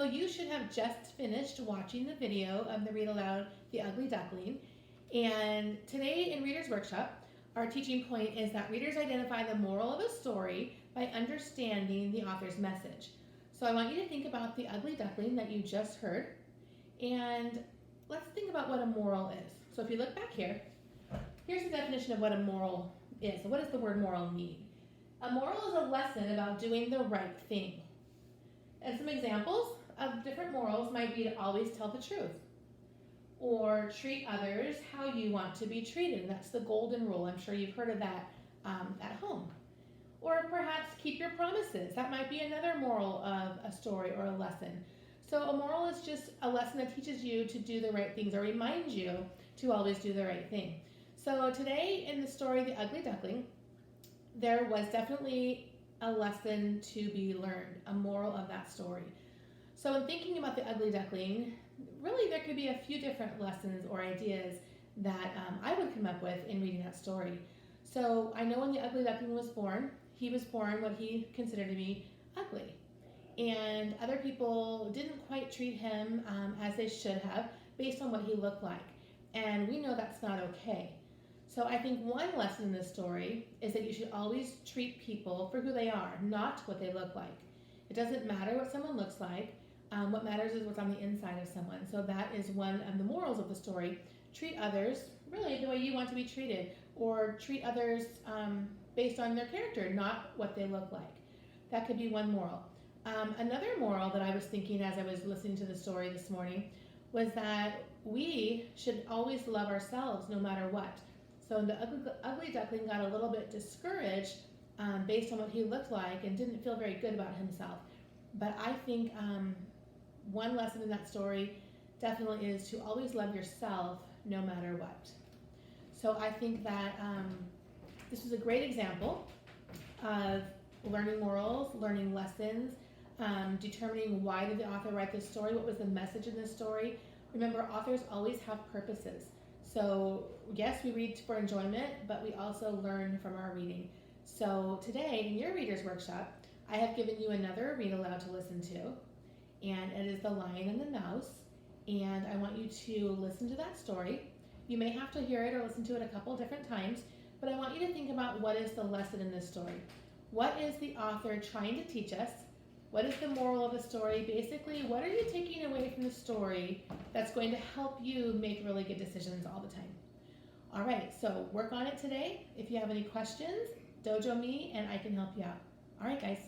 you should have just finished watching the video of the Read Aloud, The Ugly Duckling. And today in Reader's Workshop, our teaching point is that readers identify the moral of a story by understanding the author's message. So I want you to think about the ugly duckling that you just heard, and let's think about what a moral is. So if you look back here, here's the definition of what a moral is. So what does the word moral mean? A moral is a lesson about doing the right thing. And some examples of different morals might be to always tell the truth, or treat others how you want to be treated. That's the golden rule. I'm sure you've heard of that at home. Or perhaps keep your promises. That might be another moral of a story or a lesson. So a moral is just a lesson that teaches you to do the right things or reminds you to always do the right thing. So today in the story, The Ugly Duckling, there was definitely a lesson to be learned, a moral of that story. So in thinking about The Ugly Duckling, really there could be a few different lessons or ideas that I would come up with in reading that story. So I know when the ugly duckling was born, he was born what he considered to be ugly. And other people didn't quite treat him as they should have based on what he looked like. And we know that's not okay. So I think one lesson in this story is that you should always treat people for who they are, not what they look like. It doesn't matter what someone looks like. What matters is what's on the inside of someone. So that is one of the morals of the story. Treat others really the way you want to be treated, or treat others based on their character, not what they look like. That could be one moral. Another moral that I was thinking as I was listening to the story this morning was that we should always love ourselves no matter what. So the ugly duckling got a little bit discouraged based on what he looked like and didn't feel very good about himself. But I think one lesson in that story definitely is to always love yourself no matter what. So I think that this was a great example of learning morals, learning lessons, determining why did the author write this story, what was the message in this story. Remember, authors always have purposes. So yes, we read for enjoyment, but we also learn from our reading. So today in your Reader's Workshop, I have given you another read aloud to listen to, and it is The Lion and the Mouse, and I want you to listen to that story. You may have to hear it or listen to it a couple different times, but I want you to think about what is the lesson in this story. What is the author trying to teach us? What is the moral of the story? Basically, what are you taking away from the story that's going to help you make really good decisions all the time? All right, so work on it today. If you have any questions, dojo me and I can help you out. All right, guys.